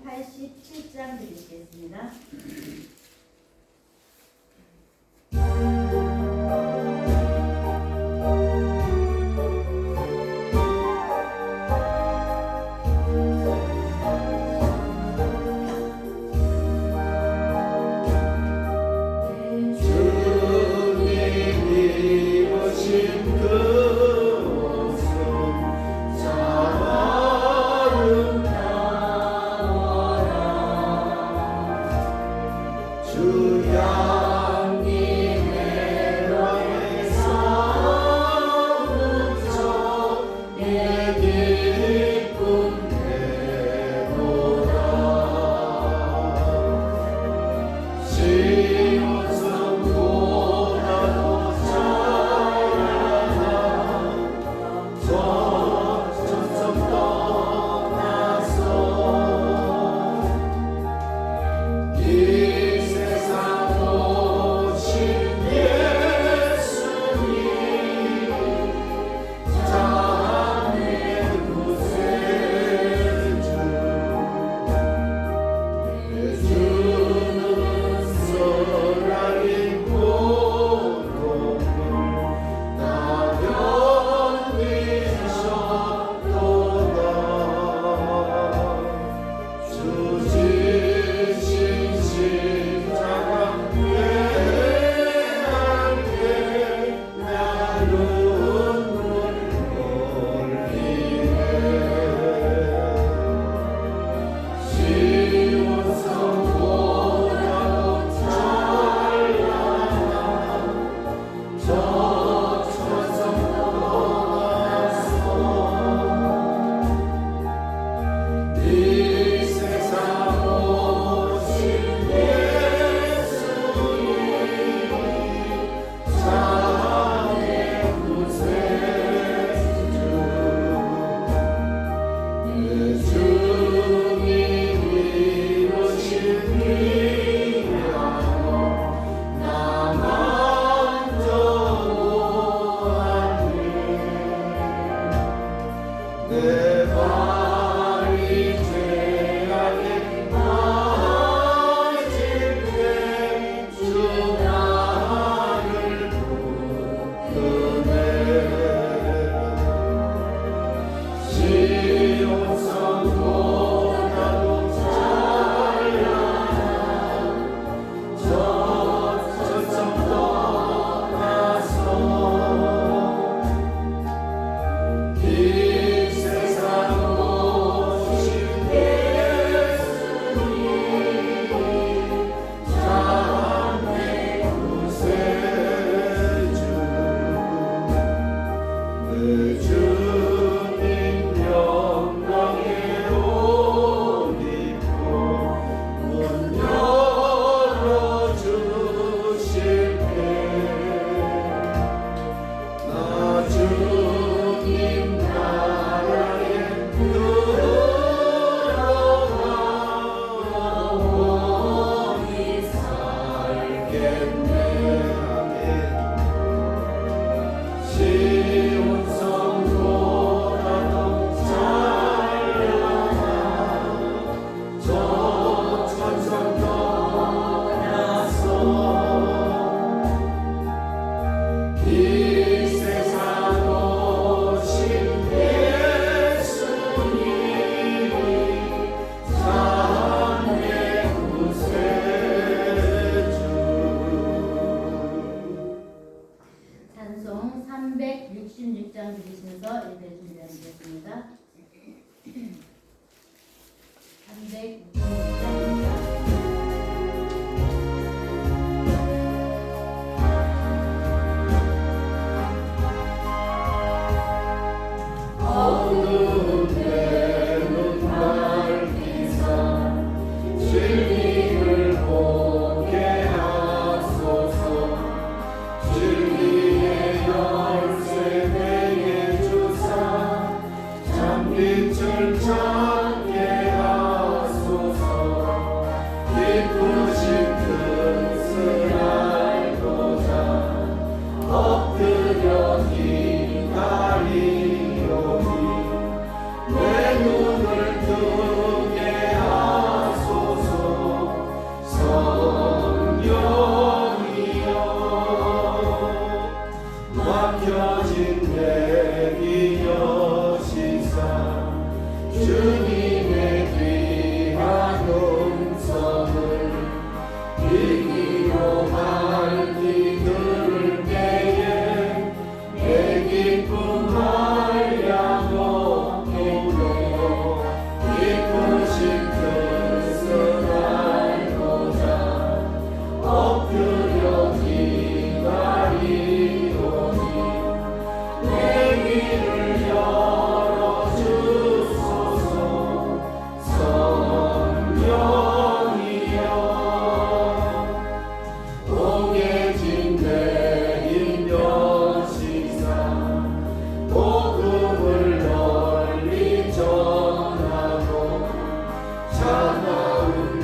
87장 드리시겠습니다.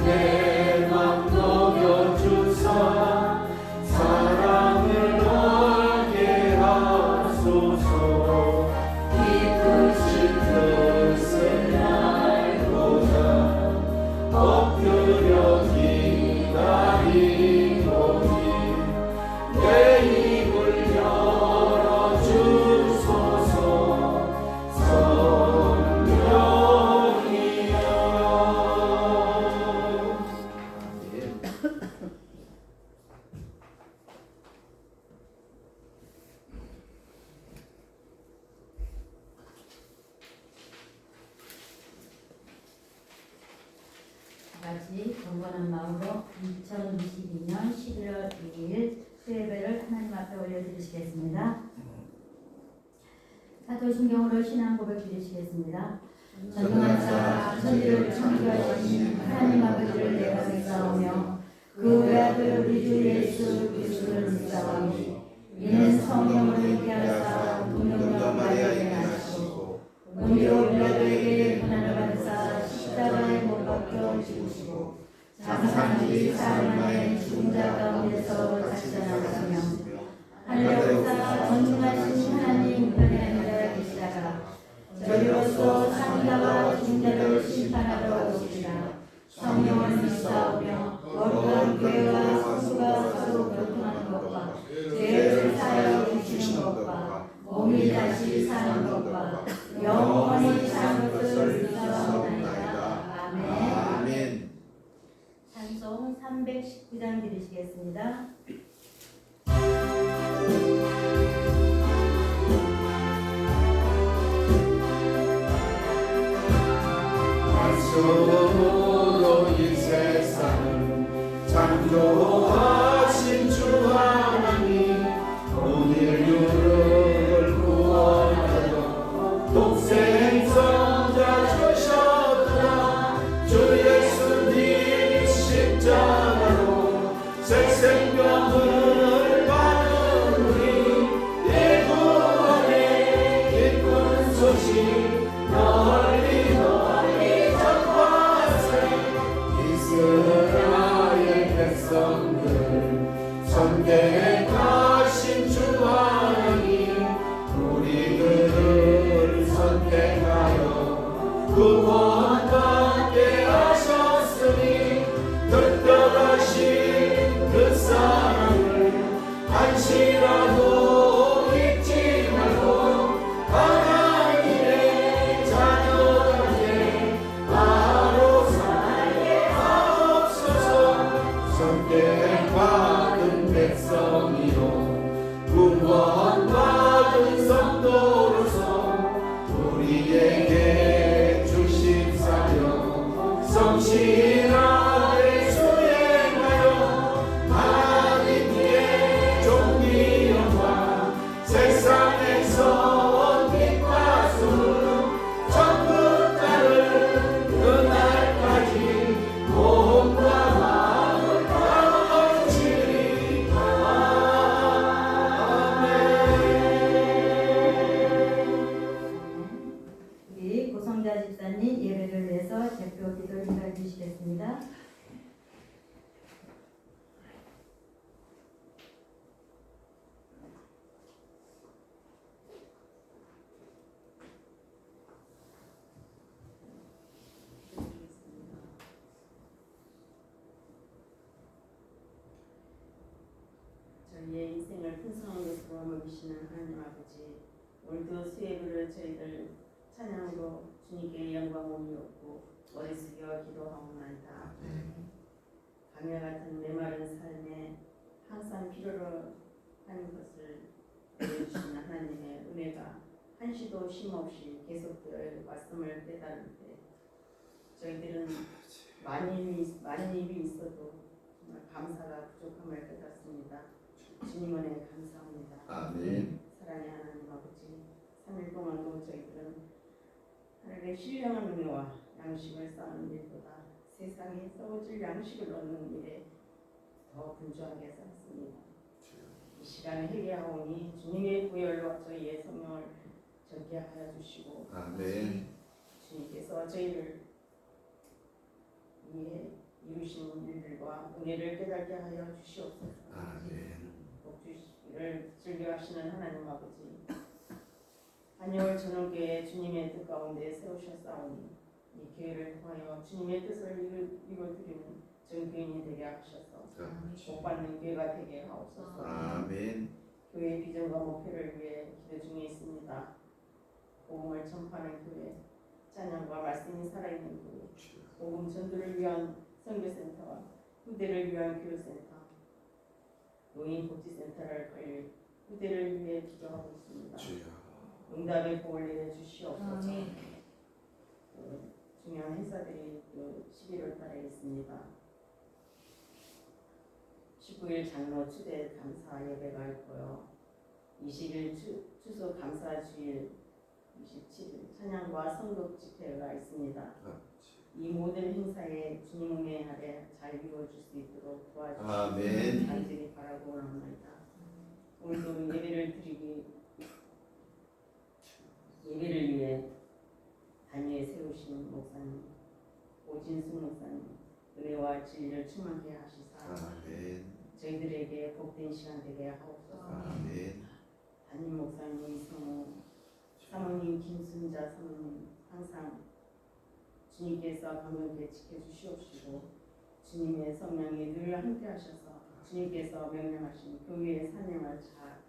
내 맘 녹여주사 사랑을 알게 하소서. 기쁘신 뜻을 알고자 엎드려 기다리노니 내 입을 열어주소서. 같이 경건한 마음으로 2022년 11월 2일 수요예배를 하나님 앞에 올려드리시겠습니다. 사도신경으로 신앙 고백 드리시겠습니다. 전능하사 천지를 창조하신 하나님 아버지를 내가 믿사오며 그 외아들 우리 주 예수 그리스도를 믿사오니 이는 성령으로 함께하사 동정녀 마리아에게 나시고 우리로 빌라도에게 고난을 받으사 십자가에 못 박혀 죽으시고 장사한 사흘 만에 죽은 자 가운데서 다시 살아나시며 하늘에 오사 전능하신 하나님 우편에 앉아 계시다가 저리로서 사는 죽은 자를 심판하러 오시리라. 성령을 믿사오며 거룩한 교회와 성수가 서로 교통하는 것과 죄를 사하여 주시는 것과 몸이 다시 사는 것과 영원히 사는 것을 믿사옵나이다. 아멘. 찬송 319장 드리시겠습니다. 말씀으로 이 세상을 창조하신 주 하나님 온 인류를 구원하여 독생성자 주셨구나. 주 예수님 십자가로 새 생명을 받은 우리 이 구원의 기쁜 소식 널리 이스라엘 백성들 선택하신 주 하나님 우리들을 선택하여 구원받게 하셨으니 특별하신 그 사랑을 한시라도 잊지 말고 하나님의 자녀답게 바로 살게 하옵소서. 선택받은 백성이요 구원받은 성도로서 우리에게 주신 사명 성실하게 수행하여 하나님께 종기 영광 세상에서 빛과 숨을 전부 따를 그날까지 몸과 마음을 바치리. 아멘. 우리 고성자 집사님 예배를 위해서 대표 기도 인사해 주시겠습니다. 저희의 인생을 풍성한 것으로 먹이시는 하나님 아버지, 오늘도 수예배를 저희들 찬양으로 주님께 영광 올리었고 머리 숙여 기도하옵나이다. 강야 같은 메마른 삶에 항상 필요로 하는 것을 보여주시는 하나님의 은혜가 한시도 쉼없이 계속될 말씀을 깨달을 때 저희들은 많은 일이 있어도 정말 감사가 부족함을 깨닫습니다. 주님 은혜 감사합니다. 아멘. 사랑의 하나님 아버지, 3일 동안도 저희들은 하늘의 신령한 은혜와 양식을 쌓는 일보다 세상에 썩어질 양식을 얻는 일에 더 분주하게 살았습니다. 이 시간에 회개하오니 주님의 구열로 저희의 성령을 전개하여 주시고 아멘. 주님께서 저희를 위해 이룬 세우신 일들과 은혜를 깨닫게 하여 주시옵소서. 아멘. 복주시기를 즐겨하시는 하나님 아버지, 한여울 전원교회 주님의 뜻 가운데 세우셨사오니 이 교회를 통하여 주님의 뜻을 이루어드리는 전교인이 되게 하셔서 복받는 교회가 되게 하옵소서. 아멘. 교회의 비전과 목표를 위해 기도 중에 있습니다. 복음을 전파하는 교회, 찬양과 말씀이 살아있는 교회, 복음 전도를 위한 선교센터와 후대를 위한 교육센터, 노인복지센터를 관리, 후대를 위해 기도하고 있습니다. 응답의 복을 내려주시옵소서. 중요한 행사들이 또 11월 달에 있습니다. 19일 장로 추대 감사 예배가 있고요. 20일 추수 감사 주일, 27일 찬양과 성국 집회가 있습니다. 이 모든 행사에 주님 은혜 아래 잘 이루어질 수 있도록 도와주시기 아멘. 간절히 바라고 원합니다. 오늘도 예배를 위해 단위에 세우신 목사님, 오진숙 목사님, 은혜와 진리를 충만케 하시사 아멘. 저희들에게 복된 시간 되게 하옵소서. 아멘. 담임 목사님 이성우, 사모님 김순자 사모님 항상 주님께서 강력하게 지켜주시옵시고 주님의 성령이 늘 함께하셔서 주님께서 명령하신 교회의 사명을 잘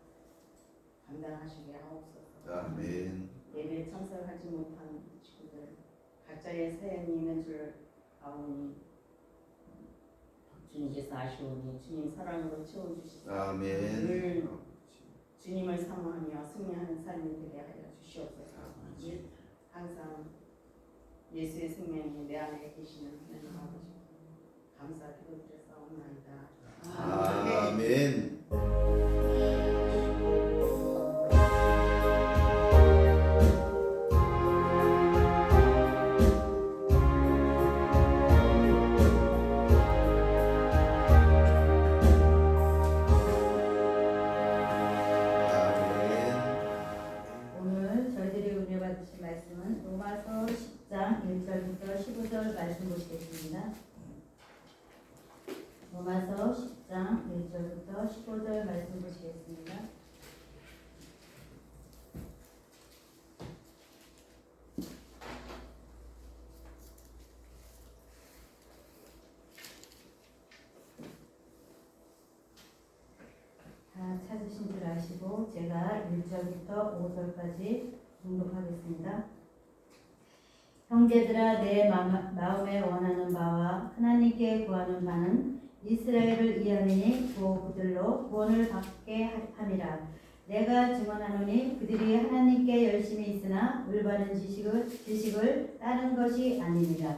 감당하시게 하옵소서. 아멘. 예배에 참석하지 못한 친구들 각자의 사연이 있는 줄 아오니 주님께서 아시오니 주님 사랑으로 채워주시고 아멘. 늘 주님을 사모하며 승리하는 삶이 되게 하여 주시옵소서. 항상 예수의 생명이 내 안에 계시는 하나님 아버지 감사 기도드려서 옵나이다. 아멘. 오늘 저희들이 은혜 받으실 말씀은 로마서 10장 1절부터 15절 말씀 보시겠습니다. 로마서 10장 1절부터 15절 말씀 보시겠습니다. 다 찾으신 줄 아시고 제가 1절부터 5절까지 공독하겠습니다. 형제들아 내 마음에 원하는 바와 하나님께 구하는 바는 이스라엘을 위함이니 그들로 구원을 받게 함이라. 내가 증언하노니 그들이 하나님께 열심히 있으나 올바른 지식을 따른 것이 아닙니다.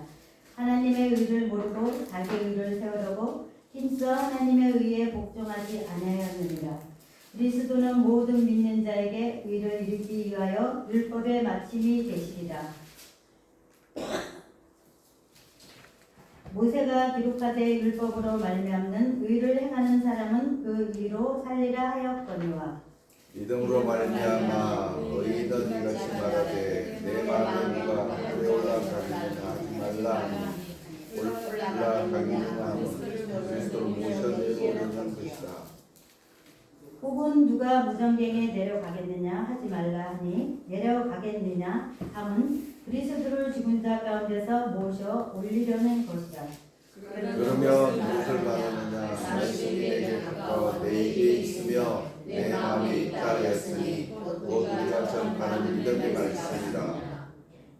하나님의 의를 모르고 자기의 의를 세우려고 힘써 하나님의 의에 복종하지 아니하였느니라. 그리스도는 모든 믿는 자에게 의를 이루기 위하여 율법의 마침이 되시리라. 모세가 기록하되 율법으로 말미암는 의를 행하는 사람은 그 의로 살리라 하였거니와 믿음으로 말미암아 너희는 이같이 말하되 내 마음에 누가 올라가기는 하지 말라 하니 올라가기는 하면 그리스도를 모셔내고 오르는 것이다. 혹은 누가 무전갱에 내려가겠느냐 하지 말라 하니 내려가겠느냐 함은 그리스도를 죽은 자 가운데서 모셔 올리려는 것이라. 그러면 무엇을 말하느냐 말씀이 내게 가까워 내 입에 있으며 내 마음에 있다 하였으니 곧 우리가 전파하는 믿음의 말씀이다.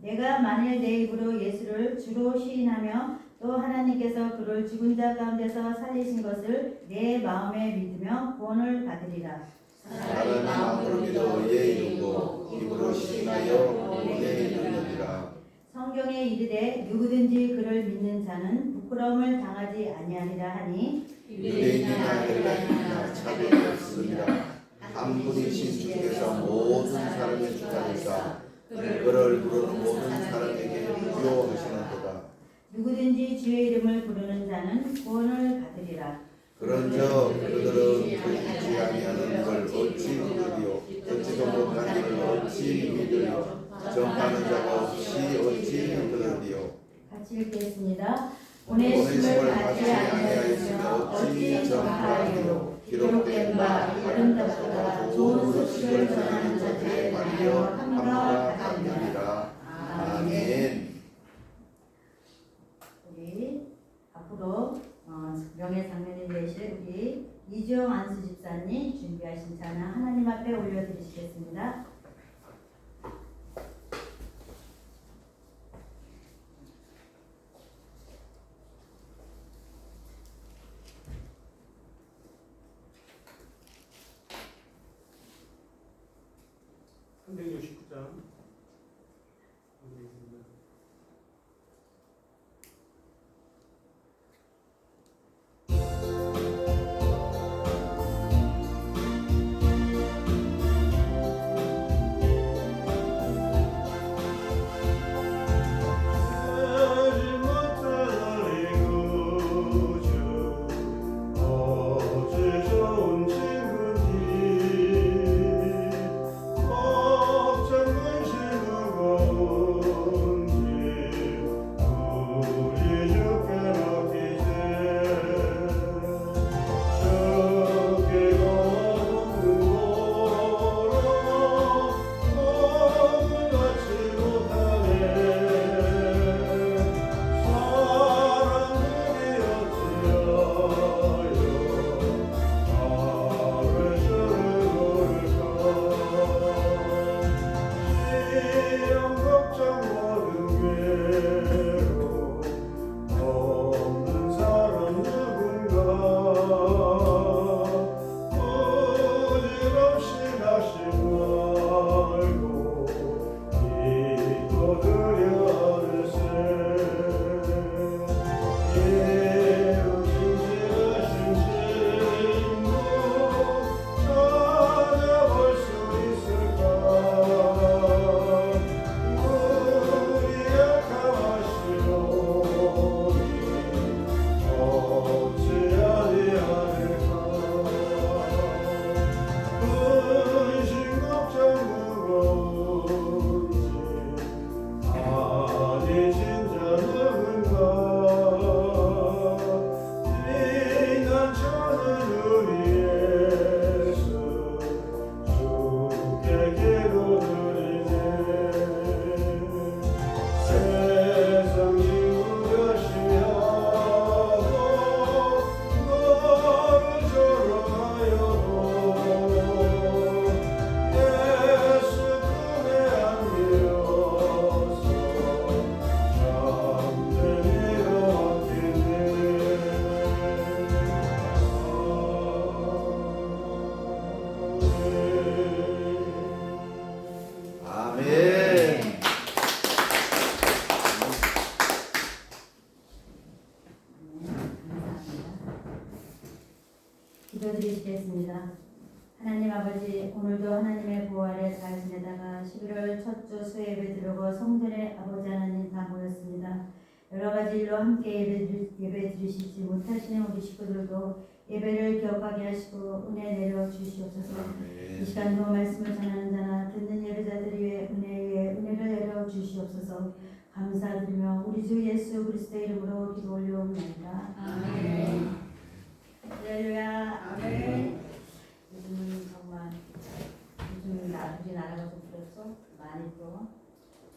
내가 만일 내 입으로 예수를 주로 시인하며 또 하나님께서 그를 죽은 자 가운데서 살리신 것을 내 마음에 믿으며 구원을 받으리라. 사람이 마음으로 믿어 의에 이르고 입으로 시인하여 구원에 이르느니라. 성경에 이르되 누구든지 그를 믿는 자는 부끄러움을 당하지 아니하리라 하니 유대인이나 헬라인이나 차별이 없으리라. 한 분이신 주께서 모든 사람의 주가 되사 그를 부르는 모든 사람에게 유효하시는도다. 누구든지 주의 이름을 부르는 자는 구원을 받으리라. 그런즉 그들은 들키지 아니하는 걸 어찌 믿으리요 듣지도 못한 일을 어찌 믿으리요 전파하는 자가 없이 어찌 들으리요. 같이 읽겠습니다. 오네시모를 받지 아니하였으며 어찌 전파하리요. 기록된 바 아름답도다. 좋은 소식을 전하는 자들의 말이여 함과 같으리라. 아멘. 우리 앞으로 명예 장면이 되실 우리 이주영 안수 집사님 준비하신 찬양 하나님 앞에 올려드리시겠습니다. 기도드리시겠습니다. 하나님 아버지, 오늘도 하나님의 보호 아래 잘 지내다가 11월 첫 주 수예배 들어고 성전에 아버지 하나님 다 모였습니다. 여러 가지 일로 함께 예배 드리시지 못하시는 우리 식구들도 예배를 기억하게 하시고 은혜 내려 주시옵소서. 이 시간도 말씀을 전하는 자나 듣는 예배자들 위해 은혜를 내려 주시옵소서. 감사드리며 우리 주 예수 그리스도의 이름으로 기도 올려옵나이다. 아멘. 할렐루야. 아멘. 요즘은 정말 우리 나라가 좀 그렇죠. 많이 또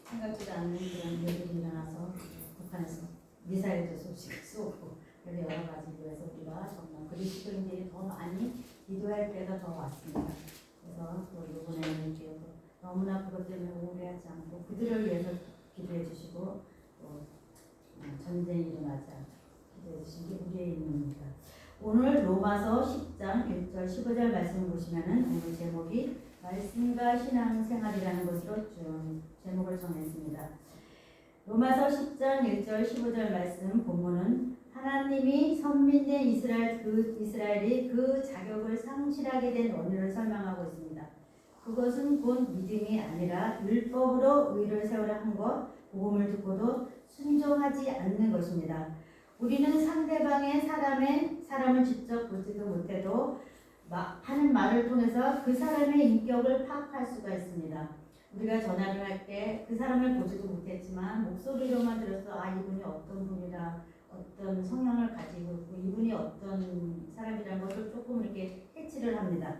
생각지도 않는 그런 일들이 일어나서 북한에서 미사일도 소식 쏘고 여러 가지 이유에서 우리가 정말 그리스도인들이 더 많이 기도할 때가 더 왔습니다. 그래서 또 이번에는 너무나 그것 때문에 우울해하지 않고 그들을 위해서 기도해 주시고 또 전쟁이 일어나지 않고 기도해 주신 게 우리의 임무입니다. 오늘 로마서 10장 1절 15절 말씀을 보시면은 오늘 제목이 말씀과 신앙생활이라는 것으로 좀 제목을 정했습니다. 로마서 10장 1절 15절 말씀 본문은 하나님이 선민된 이스라엘이 그 자격을 상실하게 된 원인을 설명하고 있습니다. 그것은 곧 믿음이 아니라 율법으로 의를 세우라 한 것, 복음을 듣고도 순종하지 않는 것입니다. 우리는 상대방의 사람을 직접 보지도 못해도 하는 말을 통해서 그 사람의 인격을 파악할 수가 있습니다. 우리가 전화를 할 때 그 사람을 보지도 못했지만 목소리로만 들어서 이분이 어떤 분이라 어떤 성향을 가지고 있고 이분이 어떤 사람이라는 것을 조금 이렇게 캐치를 합니다.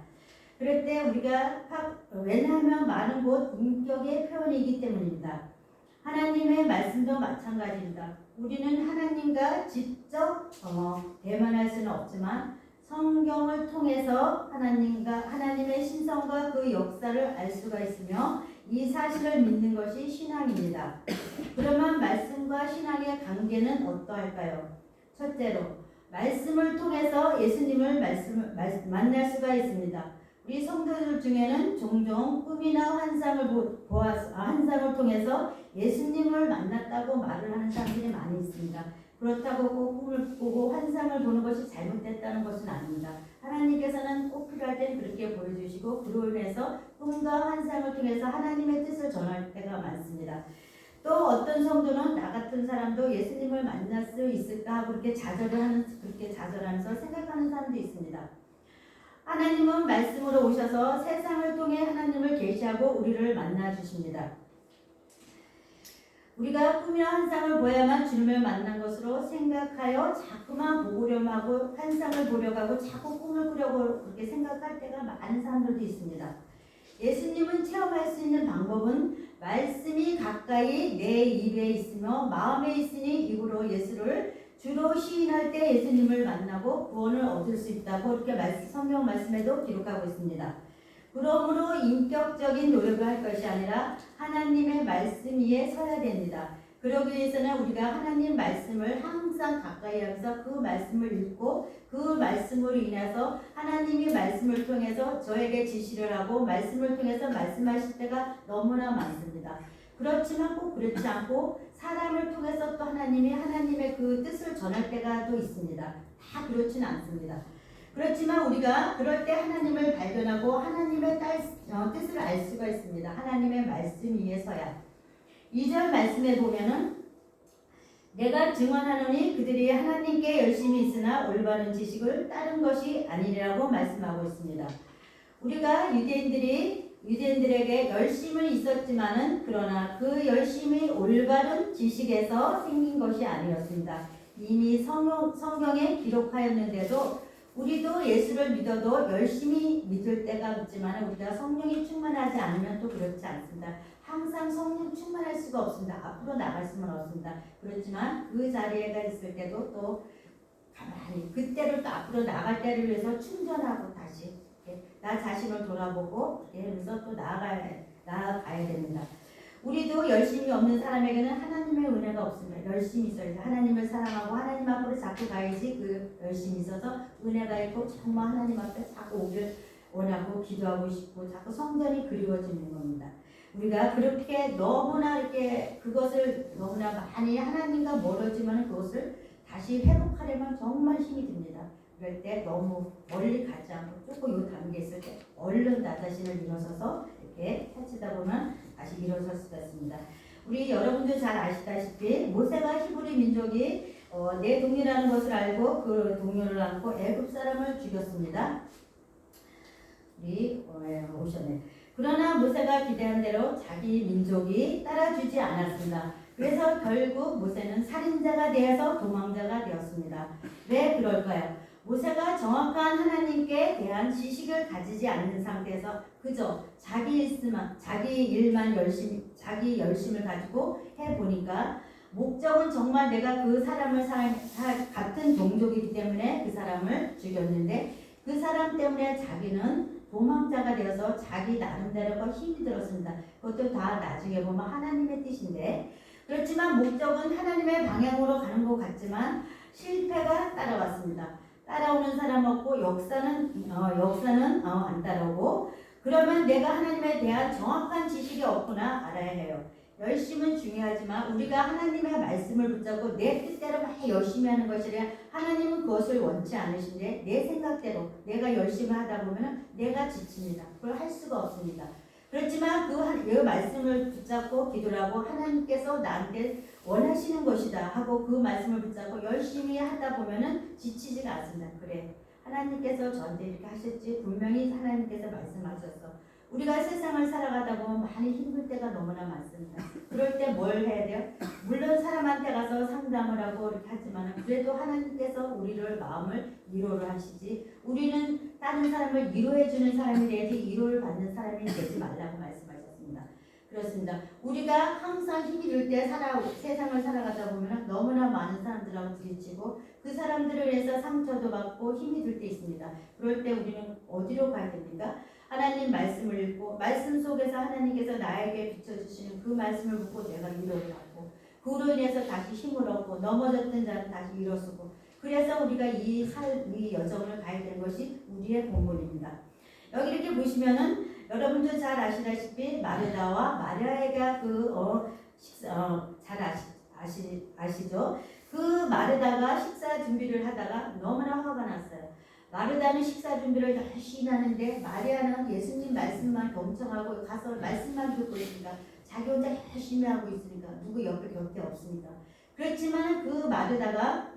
그럴 때 우리가 왜냐하면 말은 곧 인격의 표현이기 때문입니다. 하나님의 말씀도 마찬가지입니다. 우리는 하나님과 직접 대면할 수는 없지만 성경을 통해서 하나님의 신성과 그 역사를 알 수가 있으며 이 사실을 믿는 것이 신앙입니다. 그러면 말씀과 신앙의 관계는 어떠할까요? 첫째로 말씀을 통해서 예수님을 만날 수가 있습니다. 우리 성도들 중에는 종종 꿈이나 환상을 통해서 예수님을 만났다고 말을 하는 사람들이 많이 있습니다. 그렇다고 꼭 꿈을 보고 환상을 보는 것이 잘못됐다는 것은 아닙니다. 하나님께서는 꼭 필요할 때는 그렇게 보여주시고 그로 인해서 꿈과 환상을 통해서 하나님의 뜻을 전할 때가 많습니다. 또 어떤 성도는 나 같은 사람도 예수님을 만날 수 있을까 하고 그렇게 좌절하면서 생각하는 사람도 있습니다. 하나님은 말씀으로 오셔서 세상을 통해 하나님을 계시하고 우리를 만나 주십니다. 우리가 꿈이나 환상을 보야만 주님을 만난 것으로 생각하여 자꾸만 보려고 하고 환상을 보려고 하고 자꾸 꿈을 꾸려고 그렇게 생각할 때가 많은 사람들도 있습니다. 예수님은 체험할 수 있는 방법은 말씀이 가까이 내 입에 있으며 마음에 있으니 입으로 예수를 주로 시인할 때 예수님을 만나고 구원을 얻을 수 있다고 이렇게 성경 말씀에도 기록하고 있습니다. 그러므로 인격적인 노력을 할 것이 아니라 하나님의 말씀 위에 서야 됩니다. 그러기 위해서는 우리가 하나님 말씀을 항상 가까이 하면서 그 말씀을 읽고 그 말씀으로 인해서 하나님이 말씀을 통해서 저에게 지시를 하고 말씀을 통해서 말씀하실 때가 너무나 많습니다. 그렇지만 꼭 그렇지 않고 사람을 통해서 또 하나님의 그 뜻을 전할 때가 또 있습니다. 다 그렇지는 않습니다. 그렇지만 우리가 그럴 때 하나님을 발견하고 하나님의 뜻을 알 수가 있습니다. 하나님의 말씀 위에서야. 2절 말씀에 보면은 내가 증언하노니 그들이 하나님께 열심히 있으나 올바른 지식을 따른 것이 아니라고 말씀하고 있습니다. 우리가 유대인들에게 열심은 있었지만은 그러나 그 열심이 올바른 지식에서 생긴 것이 아니었습니다. 이미 성경에 기록하였는데도 우리도 예수를 믿어도 열심히 믿을 때가 있지만 우리가 성령이 충만하지 않으면 또 그렇지 않습니다. 항상 성령 충만할 수가 없습니다. 앞으로 나갈 수는 없습니다. 그렇지만 그 자리에가 있을 때도 또 가만히 그때를 또 앞으로 나갈 때를 위해서 충전하고 다시 나 자신을 돌아보고 이러면서 또 나아가야 됩니다. 우리도 열심이 없는 사람에게는 하나님의 은혜가 없습니다. 열심히 있어야지. 하나님을 사랑하고 하나님 앞으로 자꾸 가야지 그 열심히 있어서 은혜가 있고 정말 하나님 앞에 자꾸 오길 원하고 기도하고 싶고 자꾸 성전이 그리워지는 겁니다. 우리가 그렇게 너무나 이렇게 그것을 너무나 많이 하나님과 멀어지면 그것을 다시 회복하려면 정말 힘이 듭니다. 그럴 때 너무 멀리 가지 않고 조금 요 단계에 있을 때 얼른 나 자신을 일어서서 이렇게 펼치다 보면 다시 일어설 수가 있습니다. 우리 여러분도 잘 아시다시피 모세가 히브리 민족이 내 동료라는 것을 알고 그 동료를 안고 애굽 사람을 죽였습니다. 우리 오셨네. 그러나 모세가 기대한 대로 자기 민족이 따라주지 않았습니다. 그래서 결국 모세는 살인자가 되어서 도망자가 되었습니다. 왜 그럴까요? 모세가 정확한 하나님께 대한 지식을 가지지 않는 상태에서 그저 자기 열심을 가지고 해보니까 목적은 정말 내가 그 사람을 같은 종족이기 때문에 그 사람을 죽였는데 그 사람 때문에 자기는 도망자가 되어서 자기 나름대로 힘이 들었습니다. 그것도 다 나중에 보면 하나님의 뜻인데 그렇지만 목적은 하나님의 방향으로 가는 것 같지만 실패가 따라왔습니다. 따라오는 사람 없고 역사는 안 따라오고 그러면 내가 하나님에 대한 정확한 지식이 없구나 알아야 해요. 열심은 중요하지만 우리가 하나님의 말씀을 붙잡고 내 뜻대로 막 열심히 하는 것이라 하나님은 그것을 원치 않으신데 내 생각대로 내가 열심히 하다 보면 내가 지칩니다. 그걸 할 수가 없습니다. 그렇지만 그 말씀을 붙잡고 기도를 하고 하나님께서 나한테 원하시는 것이다 하고 그 말씀을 붙잡고 열심히 하다 보면은 지치지가 않습니다. 그래 하나님께서 저한테 이렇게 하셨지 분명히 하나님께서 말씀하셨어. 우리가 세상을 살아가다 보면 많이 힘들 때가 너무나 많습니다. 그럴 때 뭘 해야 돼요? 물론 사람한테 가서 상담을 하고 이렇게 하지만 그래도 하나님께서 우리를 마음을 위로를 하시지 우리는 다른 사람을 위로해 주는 사람이 돼야지 위로를 받는 사람이 되지 말라고 말씀하셨습니다. 그렇습니다. 우리가 항상 힘이 들 때 세상을 살아가다 보면 너무나 많은 사람들하고 부딪히고 그 사람들을 위해서 상처도 받고 힘이 들 때 있습니다. 그럴 때 우리는 어디로 가야 됩니까? 하나님 말씀을 읽고 말씀 속에서 하나님께서 나에게 비춰주시는 그 말씀을 보고 내가 위로를 받고 그로 인해서 다시 힘을 얻고 넘어졌던 자는 다시 일어서고 그래서 우리가 이 여정을 가야 되는 것이 우리의 본분입니다. 여기 이렇게 보시면은 여러분들 잘 아시다시피 마르다와 마리아가 잘 아시죠? 그 마르다가 식사 준비를 하다가 너무나 화가 났어요. 마르다는 식사 준비를 열심히 하는데 마리아는 예수님 말씀만 경청하고 가서 말씀만 듣고 있으니까 자기 혼자 열심히 하고 있으니까 누구 옆에 곁에 없으니까 그렇지만 그 마르다가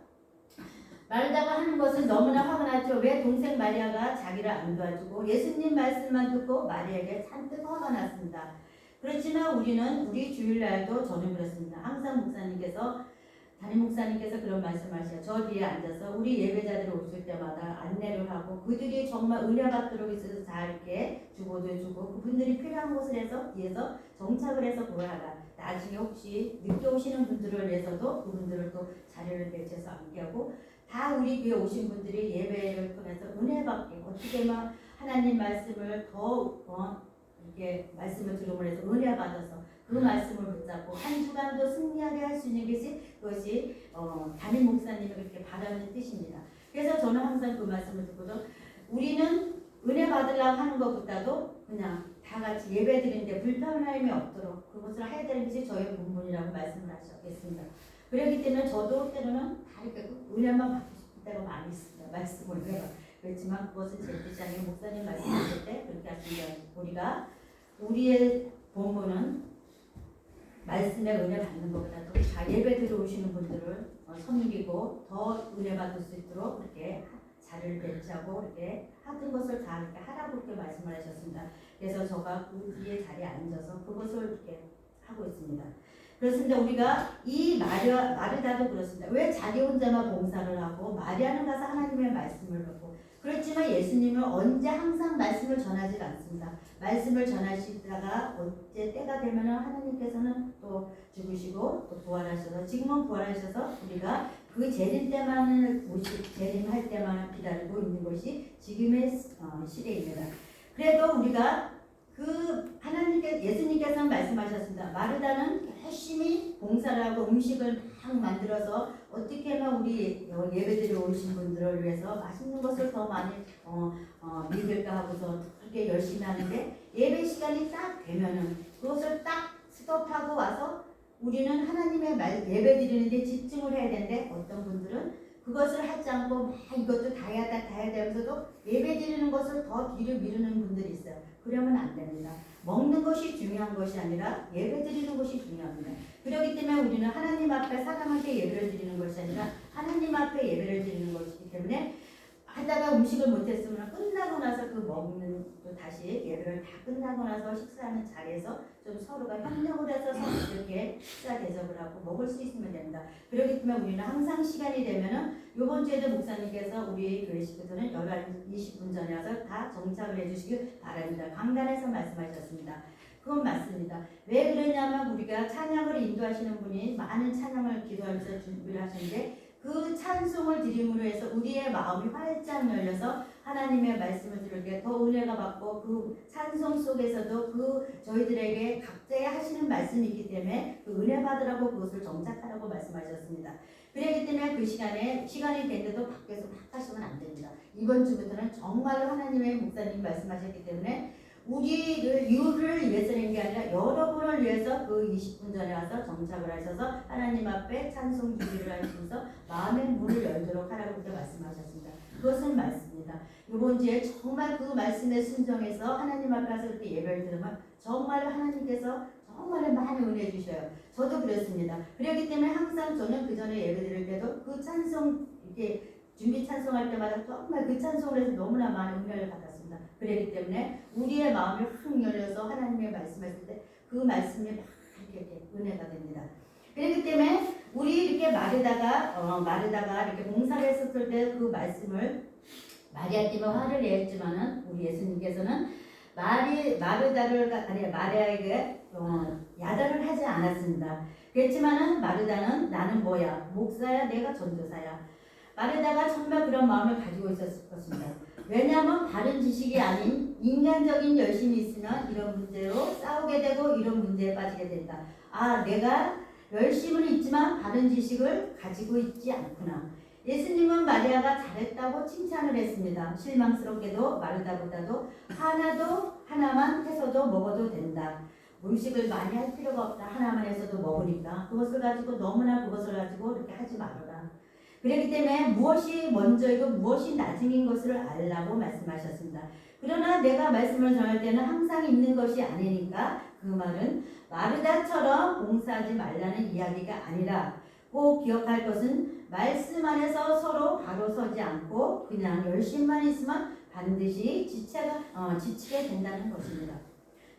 하는 것은 너무나 화가 났죠. 왜 동생 마리아가 자기를 안 도와주고 예수님 말씀만 듣고 마리아에게 잔뜩 화가 났습니다. 그렇지만 우리 주일날도 저는 그렇습니다. 항상 담임 목사님께서 그런 말씀하셔요. 저 뒤에 앉아서 우리 예배자들이 오실 때마다 안내를 하고 그들이 정말 은혜 받도록 있어서 잘 이렇게 주고도 주고 그분들이 필요한 곳을 해서 뒤에서 정착을 해서 보여라. 나중에 혹시 늦게 오시는 분들을 위해서도 그분들을 또 자리를 배치해서 함께하고 다 우리 교회 오신 분들이 예배를 통해서 은혜 받게 어떻게 막 하나님 말씀을 더 이렇게 말씀을 들음으로 해서 은혜 받아서 그 말씀을 붙잡고 한 주간도 승리하게 할 수 있는 그것이 담임 목사님이 그렇게 바라는 뜻입니다. 그래서 저는 항상 그 말씀을 듣고도 우리는 은혜 받으려고 하는 것보다도 그냥 다 같이 예배 드리는데 불편함이 없도록 그것을 해야 되는 것이 저의 본분이라고 말씀을 하셨겠습니다. 그렇기 때문에 저도 때로는 다 이렇게 은혜만 받고 싶을 때가 많이 있습니다. 말씀을 해요. 그렇지만 그것은 제 뜻이 아니고 목사님 말씀하실 때 그렇게 하십니다. 우리의 본분은 말씀에 은혜 받는 것보다도 다 예배 들어오시는 분들을 섬기고 더 은혜 받을 수 있도록 그렇게 자리를 배치하고 이렇게 하던 것을 다 이렇게 하라고 이렇게 말씀을 하셨습니다. 그래서 저가 그 뒤에 자리에 앉아서 그것을 이렇게 하고 있습니다. 그렇습니다. 우리가 이 마르다도 그렇습니다. 왜 자기 혼자만 봉사를 하고 마리아는 가서 하나님의 말씀을 받고 그렇지만 예수님은 언제 항상 말씀을 전하지 않습니다. 말씀을 전하시다가 어째 때가 되면 하나님께서는 또 죽으시고 또 부활하셔서 지금은 부활하셔서 우리가 그 재림 때만을 재림할 때만 기다리고 있는 것이 지금의 시대입니다. 그래도 우리가 예수님께서 말씀하셨습니다. 마르다는 열심히 봉사를 하고 음식을 막 만들어서 어떻게 하면 우리 예배드리러 오신 분들을 위해서 맛있는 것을 더 많이 믿을까 하고서 그렇게 열심히 하는데 예배 시간이 딱 되면은 그것을 딱 스톱하고 와서 우리는 하나님의 예배 드리는데 집중을 해야 되는데 어떤 분들은 그것을 하지 않고 막 이것도 다 해야 되면서도 예배 드리는 것을 더 뒤로 미루는 분들이 있어요. 그러면 안 됩니다. 먹는 것이 중요한 것이 아니라 예배 드리는 것이 중요합니다. 그렇기 때문에 우리는 하나님 앞에 사람한테 예배를 드리는 것이 아니라 하나님 앞에 예배를 드리는 것이기 때문에 하다가 음식을 못했으면 끝나고 나서 그 먹는 또 다시 예배를 다 끝나고 나서 식사하는 자리에서 좀 서로가 협력을 해서 이렇게 식사 대접을 하고 먹을 수 있으면 됩니다. 그렇기 때문에 우리는 항상 시간이 되면은 이번 주에도 목사님께서 우리 교회 식구들은 11시 20분 전에 와서 다 정착을 해주시길 바랍니다. 강단에서 말씀하셨습니다. 그건 맞습니다. 왜 그러냐면 우리가 찬양을 인도하시는 분이 많은 찬양을 기도하면서 준비를 하시는데 그 찬송을 드림으로 해서 우리의 마음이 활짝 열려서 하나님의 말씀을 들을 때 더 은혜가 받고 그 찬송 속에서도 저희들에게 각자의 하시는 말씀이 있기 때문에 그 은혜 받으라고 그것을 정착하라고 말씀하셨습니다. 그렇기 때문에 그 시간이 됐는데도 밖에서 막 하시면 안 됩니다. 이번 주부터는 정말로 하나님의 목사님 말씀하셨기 때문에 우리를 위해서는 게 아니라 여러분을 위해서 그 20분 전에 와서 정착을 하셔서 하나님 앞에 찬송 준비를 하시면서 마음의 문을 열도록 하라고 그렇게 말씀하셨습니다. 그것은 맞습니다. 이번 주에 정말 그 말씀에 순종해서 하나님 앞에 와서 이렇게 예배를 들으면 정말 하나님께서 정말 많이 은혜 주셔요. 저도 그렇습니다. 그렇기 때문에 항상 저는 그 전에 예배 드릴 때도 그 찬송 이렇게 준비 찬송할 때마다 정말 그 찬송을 해서 너무나 많은 은혜를 받았습니다. 그렇기 때문에 우리의 마음이 확 열려서 하나님의 말씀했을 때 그 말씀이 막 이렇게 은혜가 됩니다. 그렇기 때문에 우리 이렇게 마르다가 이렇게 봉사를 했었을 때 그 말씀을 마리아 때문에 화를 냈지만은 우리 예수님께서는 마리아에게 야단을 하지 않았습니다. 그렇지만은 마르다는 나는 뭐야? 목사야? 내가 전도사야? 마르다가 정말 그런 마음을 가지고 있었을 것입니다. 왜냐하면 다른 지식이 아닌 인간적인 열심이 있으면 이런 문제로 싸우게 되고 이런 문제에 빠지게 된다. 아, 내가 열심은 있지만 다른 지식을 가지고 있지 않구나. 예수님은 마리아가 잘했다고 칭찬을 했습니다. 실망스럽게도 마르다보다도 하나만 해서도 먹어도 된다. 음식을 많이 할 필요가 없다. 하나만 해서도 먹으니까 그것을 가지고 이렇게 하지 말아라. 그렇기 때문에 무엇이 먼저이고 무엇이 나중인 것을 알라고 말씀하셨습니다. 그러나 내가 말씀을 전할 때는 항상 있는 것이 아니니까 그 말은 마르다처럼 봉사하지 말라는 이야기가 아니라 꼭 기억할 것은 말씀 안에서 서로 바로 서지 않고 그냥 열심만 있으면 반드시 지치게 된다는 것입니다.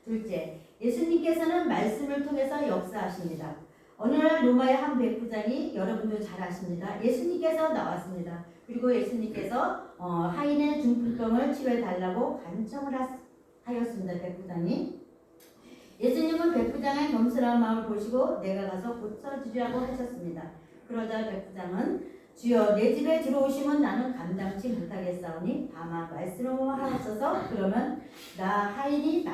둘째, 예수님께서는 말씀을 통해서 역사하십니다. 어느 날 로마의 한 백부장이 여러분도 잘 아십니다. 예수님께서 나왔습니다. 그리고 예수님께서 하인의 중풍병을 치료해달라고 간청을 하였습니다. 백부장이. 예수님은 백부장의 겸손한 마음을 보시고 내가 가서 고쳐주려고 하셨습니다. 그러자 백부장은 주여 내 집에 들어오시면 나는 감당치 못하겠사오니 다만 말씀을 하옵소서. 그러면 나 하인이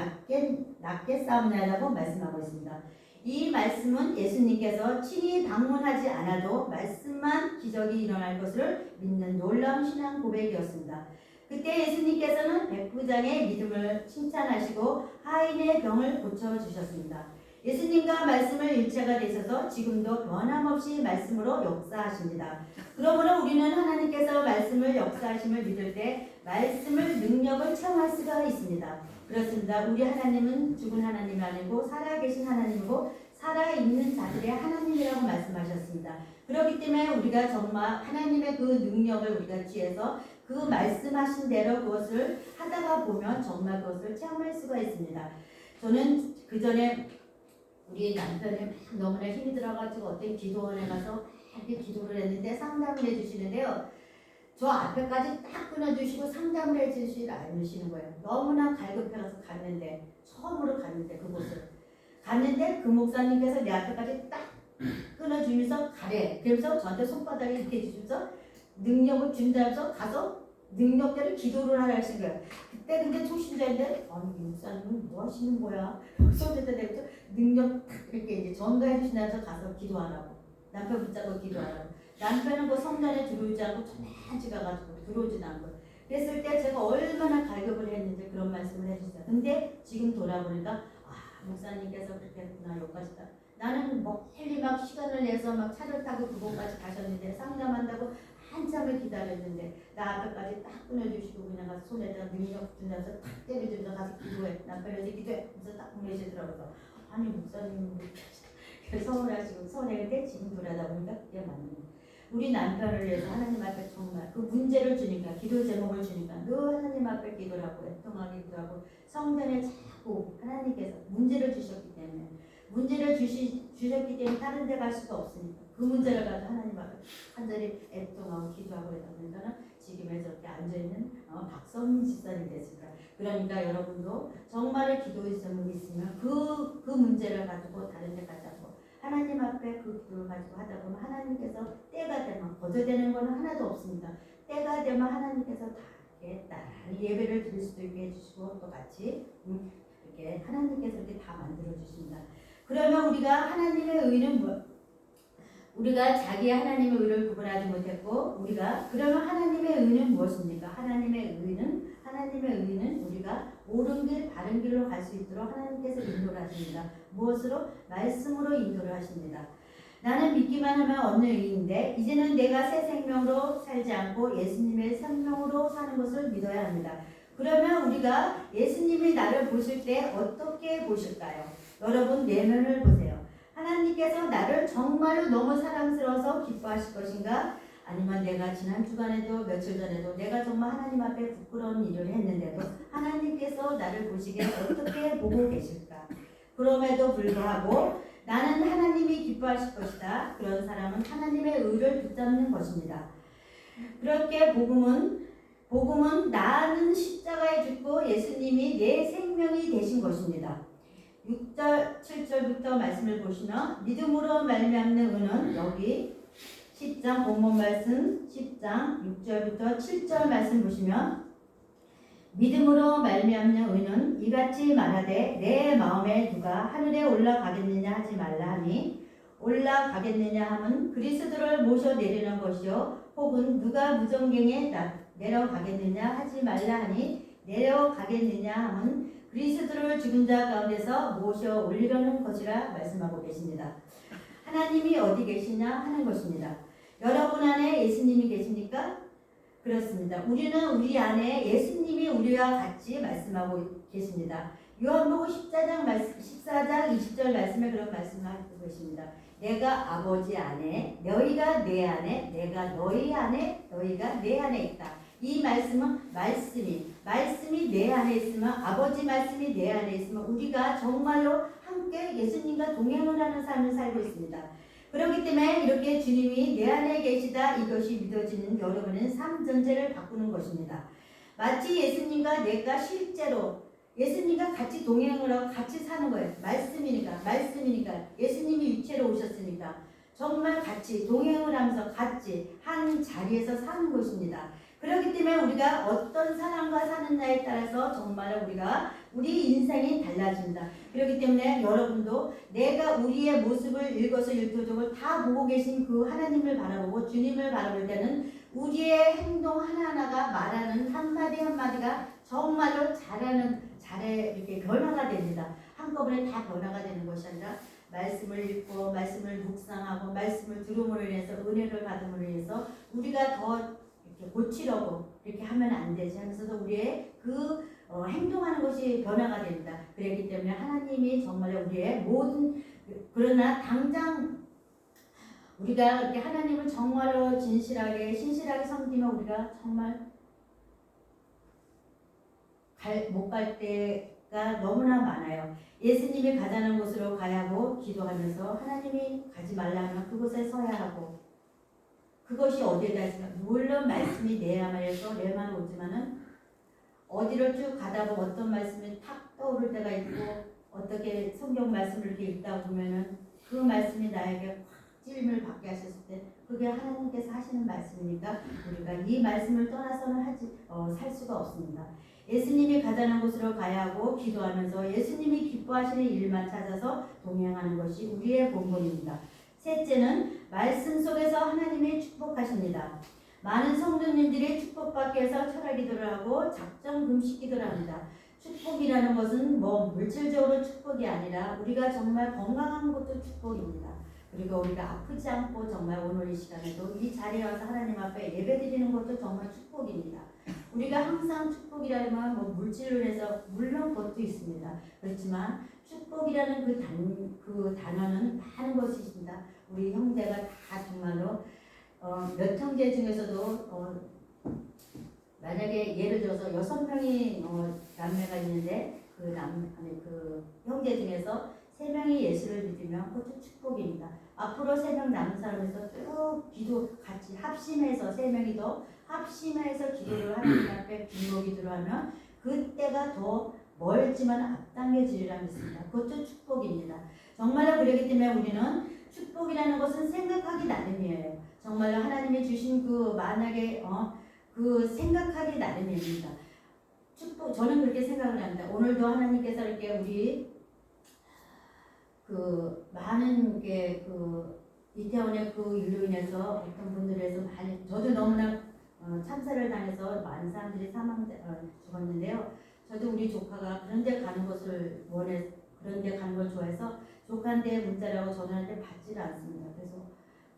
낫게 싸움나라고 말씀하고 있습니다. 이 말씀은 예수님께서 친히 방문하지 않아도 말씀만 기적이 일어날 것을 믿는 놀라운 신앙 고백이었습니다. 그때 예수님께서는 백부장의 믿음을 칭찬하시고 하인의 병을 고쳐주셨습니다. 예수님과 말씀을 일체가 되셔서 지금도 변함없이 말씀으로 역사하십니다. 그러므로 우리는 하나님께서 말씀을 역사하심을 믿을 때 말씀을 능력을 체험할 수가 있습니다. 그렇습니다. 우리 하나님은 죽은 하나님이 아니고 살아계신 하나님이고 살아있는 자들의 하나님이라고 말씀하셨습니다. 그렇기 때문에 우리가 정말 하나님의 그 능력을 우리가 취해서 그 말씀하신 대로 그것을 하다가 보면 정말 그것을 체험할 수가 있습니다. 저는 그 전에 우리 남편이 너무나 힘이 들어가지고 어떤 기도원에 가서 이렇게 기도를 했는데 상담을 해주시는데요. 저 앞에까지 딱 끊어주시고 상담을 해주시지 않으시는 거예요. 너무나 갈급해서 처음으로 갔는데 그곳을 갔는데 그 목사님께서 내 앞에까지 딱 끊어주면서 가래. 그래서 저한테 손바닥에 이렇게 해주면서 능력을 준다면서 가서 능력대로 기도를 하라 하신 거예요. 그때 근데 초신자인데 아니 목사님은 뭐 하시는 거야? 손에다 대고 능력 이렇게 이제 전가해 주시면서 가서 기도하라고 남편 붙잡고 기도하라고. 남편은 그 성전에 들어오지 않고 저만치 가가지고 들어오지도 않고 그랬을 때 제가 얼마나 갈급을 했는지 그런 말씀을 해주세요. 근데 지금 돌아보니까 목사님께서 그렇게 했구나 여기까지 다 나는 멀리 막 시간을 내서 막 차를 타고 그곳까지 가셨는데 상담한다고 한참을 기다렸는데 나 앞에까지 딱 끊어주시고 그냥 가서 손에다 능력 준다면서 탁 때려주면서 가서 기도해. 남편이 기도해. 그래서 딱 보내시더라고요. 아니 목사님 서운하시고 서운했는데 지금 돌아다 보니까 그게 맞는 거예요. 우리 남편을 위해서 하나님 앞에 정말 그 문제를 주니까 기도 제목을 주니까 늘 하나님 앞에 기도를 하고 애통하게 기도하고 성전에 자꾸 하나님께서 문제를 주셨기 때문에 주셨기 때문에 다른 데 갈 수가 없으니까 그 문제를 가지고 하나님 앞에 간절히 애통하고 기도하고 그러다 보니까는 지금에 저렇게 앉아있는 박성민 집사님이 됐습니다. 그러니까 여러분도 정말 기도의 제목이 있으면 그 문제를 가지고 다른 데 가지 않고 하나님 앞에 그 기도를 가지고 하다 보면 하나님께서 때가 되면 거절되는 것은 하나도 없습니다. 때가 되면 하나님께서 다 이렇게 나란히 예배를 드릴 수도 있게 해주시고 또 같이 이렇게 하나님께서 이렇게 다 만들어 주십니다. 그러면 우리가 하나님의 의는 우리가 자기 하나님의 의를 구분하지 못했고 그러면 하나님의 의는 무엇입니까? 하나님의 의는 우리가 옳은 길 바른 길로 갈 수 있도록 하나님께서 인도를 하십니다. 무엇으로? 말씀으로 인도를 하십니다. 나는 믿기만 하면 얻는 의인데 이제는 내가 새 생명으로 살지 않고 예수님의 생명으로 사는 것을 믿어야 합니다. 그러면 우리가 예수님이 나를 보실 때 어떻게 보실까요? 여러분 내면을 보세요. 하나님께서 나를 정말로 너무 사랑스러워서 기뻐하실 것인가? 아니면 내가 지난 주간에도 며칠 전에도 내가 정말 하나님 앞에 부끄러운 일을 했는데도 하나님께서 나를 보시기에 어떻게 보고 계실까? 그럼에도 불구하고 나는 하나님이 기뻐하실 것이다. 그런 사람은 하나님의 의를 붙잡는 것입니다. 그렇게 복음은 나는 십자가에 죽고 예수님이 내 생명이 되신 것입니다. 6절, 7절부터 말씀을 보시면 믿음으로 말미암는 의는 여기 10장 본문 말씀 10장 6절부터 7절 말씀 보시면 믿음으로 말미암는 의는 이같이 말하되 내 마음에 누가 하늘에 올라가겠느냐 하지 말라 하니 올라가겠느냐 함은 그리스도를 모셔 내리는 것이요 혹은 누가 무정경에 내려가겠느냐 하지 말라 하니 내려가겠느냐 함은 그리스도를 죽은 자 가운데서 모셔 올리려는 것이라 말씀하고 계십니다. 하나님이 어디 계시냐 하는 것입니다. 여러분 안에 예수님이 계십니까? 그렇습니다. 우리는 우리 안에 예수님이 우리와 같이 말씀하고 계십니다. 요한복음 14장 20절 말씀에 그런 말씀하고 계십니다. 내가 아버지 안에 너희가 내 안에 내가 너희 안에 너희가 내 안에 있다. 이 말씀은 말씀이 내 안에 있으면 아버지 말씀이 내 안에 있으면 우리가 정말로 함께 예수님과 동행을 하는 삶을 살고 있습니다. 그렇기 때문에 이렇게 주님이 내 안에 계시다 이것이 믿어지는 여러분의 삶 전체를 바꾸는 것입니다. 마치 예수님과 내가 실제로 예수님과 같이 동행을 하고 같이 사는 거예요. 말씀이니까 예수님이 육체로 오셨으니까 정말 같이 동행을 하면서 같이 한 자리에서 사는 것입니다. 그렇기 때문에 우리가 어떤 사람과 사느냐에 따라서 정말 우리 인생이 달라집니다. 그렇기 때문에 여러분도 내가 우리의 모습을 일거수일투족을 다 보고 계신 그 하나님을 바라보고 주님을 바라볼 때는 우리의 행동 하나하나가 말하는 한마디 한마디가 정말로 이렇게 변화가 됩니다. 한꺼번에 다 변화가 되는 것이 아니라 말씀을 읽고 말씀을 묵상하고 말씀을 들음으로 인해서 은혜를 받음으로 인해서 우리가 더 이렇게 고치려고 이렇게 하면 안 되지 하면서도 우리의 행동하는 것이 변화가 됩니다. 그렇기 때문에 하나님이 정말 우리의 모든 그러나 당장 우리가 이렇게 하나님을 정말로 신실하게 섬기면 우리가 정말 못 갈 때가 너무나 많아요. 예수님이 가자는 곳으로 가야 하고 기도하면서 하나님이 가지 말라면 그곳에 서야 하고 그것이 어디에다 있으면 물론 말씀이 내 안에서 내 마음에 오지만은 어디를 쭉 가다 보면 어떤 말씀이 탁 떠오를 때가 있고 어떻게 성경 말씀을 이렇게 읽다 보면은 그 말씀이 나에게 확 찔림을 받게 하셨을 때 그게 하나님께서 하시는 말씀이니까 우리가 이 말씀을 떠나서는 살 수가 없습니다. 예수님이 가자는 곳으로 가야 하고 기도하면서 예수님이 기뻐하시는 일만 찾아서 동행하는 것이 우리의 본분입니다. 셋째는 말씀 속에서 하나님이 축복하십니다. 많은 성도님들이 축복받기 위해서 철학 기도를 하고 작정 금식 기도를 합니다. 축복이라는 것은 물질적으로 축복이 아니라 우리가 정말 건강한 것도 축복입니다. 그리고 우리가 아프지 않고 정말 오늘 이 시간에도 이 자리에 와서 하나님 앞에 예배드리는 것도 정말 축복입니다. 우리가 항상 축복이라면 물질로 해서 물론 그것도 있습니다. 그렇지만 축복이라는 그 단어는 많은 것이 있습니다. 우리 형제가 다 정말로 몇 형제 중에서도 만약에 예를 들어서 6명이 남매가 있는데 그 형제 중에서 3명이 예수를 믿으면 그것도 축복입니다. 앞으로 3명 남은 사람에서 쭉 기도 같이 합심해서 3명이 더 합심해서 기도를 하나님 앞에 분노 기도를 하면 그때가 더 멀지만 앞당겨지리라 믿습니다. 그것도 축복입니다. 정말로 그렇기 때문에 우리는 축복이라는 것은 생각하기 나름이에요. 정말로 하나님이 주신 만약에 그 생각하기 나름입니다. 축복 저는 그렇게 생각을 합니다. 오늘도 하나님께서 이렇게 우리 많은 게 이태원의 그 일로 인해서 어떤 분들에서 많이 저도 너무나 참사를 당해서 많은 사람들이 죽었는데요. 저도 우리 조카가 그런데 가는 것을 그런데 가는 걸 좋아해서 조카한테 문자를 하고 전화할 때 받지를 않습니다. 그래서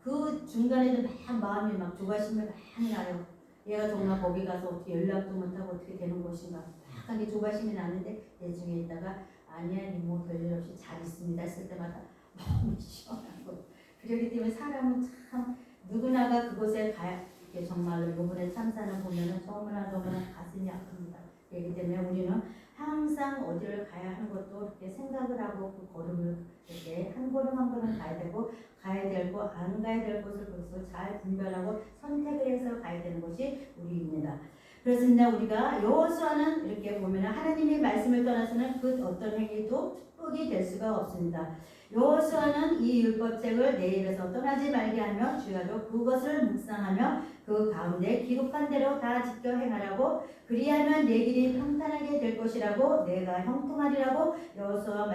그 중간에도 마음이 조바심이 많이 나요. 얘가 정말 거기 가서 어떻게 연락도 못하고 어떻게 되는 것인가 약간 조바심이 나는데 내 중에 있다가 아니야 이모 별일 없이 잘 있습니다 했을 때마다 너무 시원하고 그렇기 때문에 사람은 참 누구나가 그곳에 가야 이게 정말로 이번에 참사는 보면은 너무나 가슴이 아픕니다. 그렇기 때문에 우리는 항상 어디를 가야 하는 것도 이렇게 생각을 하고 그 걸음을 이렇게 한 걸음 한 걸음 가야 되고 가야 될 곳, 안 가야 될 곳을 벌써 잘 분별하고 선택을 해서 가야 되는 것이 우리입니다. 그렇습니다. 우리가 여호수아는 이렇게 보면 하나님의 말씀을 떠나서는 그 어떤 행위도 축복이 될 수가 없습니다. 여호수아는 이 율법책을 내 입에서 떠나지 말게 하며 주야로 그것을 묵상하며 그 가운데 기록한 대로 다 지켜 행하라고 그리하면 내 길이 평탄하게 될 것이라고 내가 형통하리라고 여호수아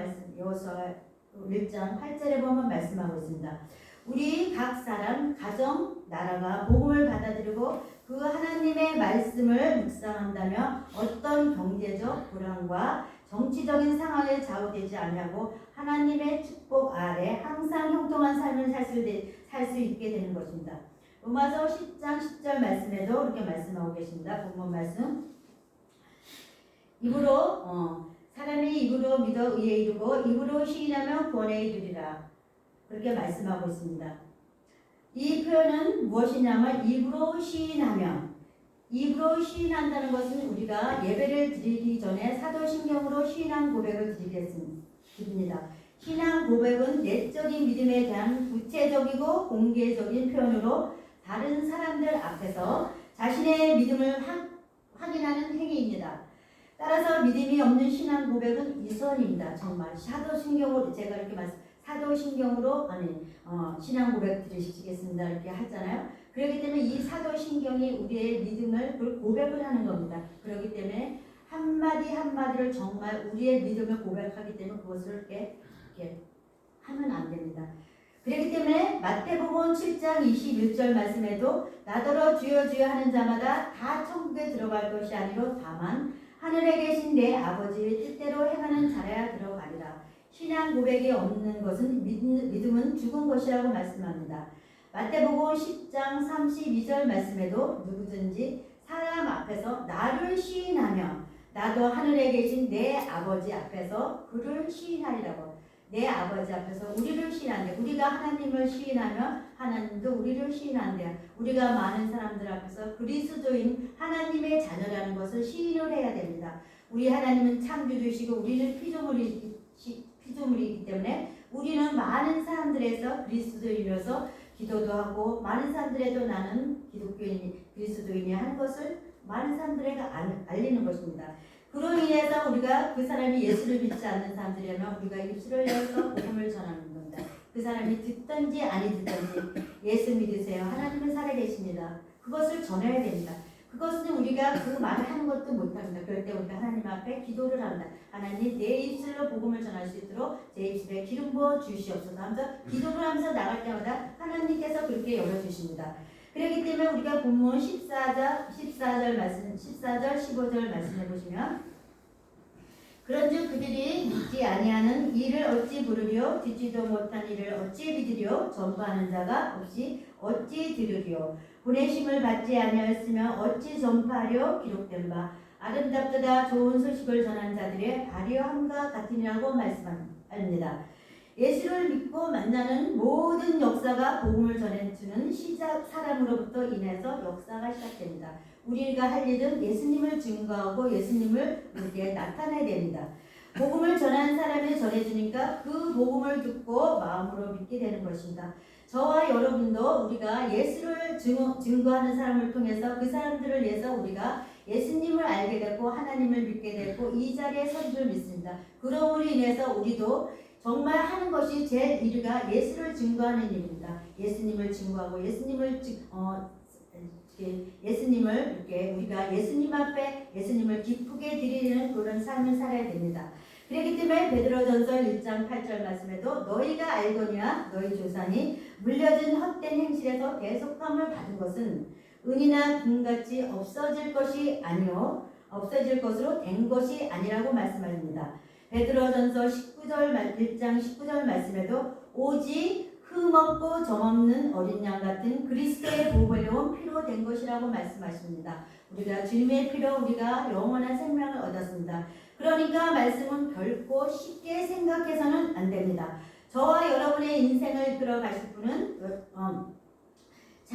1장 8절에 보면 말씀하고 있습니다. 우리 각 사람, 가정, 나라가 복음을 받아들이고 그 하나님의 말씀을 묵상한다면 어떤 경제적 불안과 정치적인 상황에 좌우되지 않냐고 하나님의 축복 아래 항상 형통한 삶을 살 수 있게 되는 것입니다. 로마서 10장 10절 말씀에도 이렇게 말씀하고 계십니다. 본문 말씀. 입으로 사람이 입으로 믿어 의에 이르고 입으로 시인하며 구원에 이르리라. 그렇게 말씀하고 있습니다. 이 표현은 무엇이냐면 입으로 시인하면 입으로 시인한다는 것은 우리가 예배를 드리기 전에 사도신경으로 신앙 고백을 드립니다. 신앙 고백은 내적인 믿음에 대한 구체적이고 공개적인 표현으로 다른 사람들 앞에서 자신의 믿음을 확인하는 행위입니다. 따라서 믿음이 없는 신앙 고백은 이선입니다. 정말 사도신경으로 제가 이렇게 사도신경으로 신앙 고백 드리시겠습니다 이렇게 하잖아요. 그렇기 때문에 이 사도신경이 우리의 믿음을 고백을 하는 겁니다. 그렇기 때문에 한마디 한마디를 정말 우리의 믿음을 고백하기 때문에 그것을 이렇게 하면 안 됩니다. 그렇기 때문에 마태복음 7장 21절 말씀에도 나더러 주여 주여 하는 자마다 다 천국에 들어갈 것이 아니로 다만 하늘에 계신 내 아버지의 뜻대로 행하는 자라야 들어가리라. 신앙 고백이 없는 것은 믿음은 죽은 것이라고 말씀합니다. 마태복음 10장 32절 말씀에도 누구든지 사람 앞에서 나를 시인하며 나도 하늘에 계신 내 아버지 앞에서 그를 시인하리라고. 내 아버지 앞에서 우리를 시인한대. 우리가 하나님을 시인하며 하나님도 우리를 시인한대. 우리가 많은 사람들 앞에서 그리스도인 하나님의 자녀라는 것을 시인을 해야 됩니다. 우리 하나님은 창조주시고 우리는 피조물이기 때문에 우리는 많은 사람들에서 그리스도인이어서 기도도 하고 많은 사람들에도 나는 기독교인이 그리스도인이 하는 것을 많은 사람들에게 알리는 것입니다. 그로 인해서 우리가 그 사람이 예수를 믿지 않는 사람들이라면 우리가 입술을 열어서 복음을 전하는 겁니다. 그 사람이 듣든지 아니 듣든지 예수 믿으세요. 하나님은 살아계십니다. 그것을 전해야 됩니다. 그것은 우리가 그 말을 하는 것도 못합니다. 그럴 때 우리가 하나님 앞에 기도를 합니다. 하나님 내 입술로 복음을 전할 수 있도록 제 입술에 기름 부어 주시옵소서 하면서 기도를 하면서 나갈 때마다 하나님께서 그렇게 열어주십니다. 그렇기 때문에 우리가 본문 14절 말씀, 14절 15절 말씀해 보시면 그런즉 그들이 믿지 아니하는 이를 어찌 부르리요 듣지도 못한 이를 어찌 믿으리요 전파하는 자가 없이 어찌 들으리요 보내심을 받지 아니하였으며 어찌 전파하려 기록된 바 아름답도다 좋은 소식을 전한 자들의 발효함과 같으니라고 말씀합니다. 예수를 믿고 만나는 모든 역사가 복음을 전해주는 시작 사람으로부터 인해서 역사가 시작됩니다. 우리가 할 일은 예수님을 증거하고 예수님을 우리에게 나타내야 됩니다. 복음을 전하는 사람이 전해주니까 그 복음을 듣고 마음으로 믿게 되는 것입니다. 저와 여러분도 우리가 예수를 증거하는 사람을 통해서 그 사람들을 위해서 우리가 예수님을 알게 됐고 하나님을 믿게 됐고 이 자리에 선 줄 믿습니다. 그러므로 인해서 우리도 정말 하는 것이 제 일이가 예수를 증거하는 일입니다. 예수님을 증거하고 예수님을 이렇게 우리가 예수님 앞에 예수님을 기쁘게 드리는 그런 삶을 살아야 됩니다. 그렇기 때문에 베드로전서 1장 8절 말씀에도 너희가 알거니와 너희 조상이 물려진 헛된 행실에서 대속함을 받은 것은 은이나 금같이 없어질 것이 아니요 없어질 것으로 된 것이 아니라고 말씀합니다. 베드로전서 1장 19절 말씀에도 오직 흠없고 점없는 어린 양 같은 그리스도의 보배로운 피로 된 것이라고 말씀하십니다. 우리가 주님의 피로 우리가 영원한 생명을 얻었습니다. 그러니까 말씀은 결코 쉽게 생각해서는 안 됩니다. 저와 여러분의 인생을 이끌어 가실 분은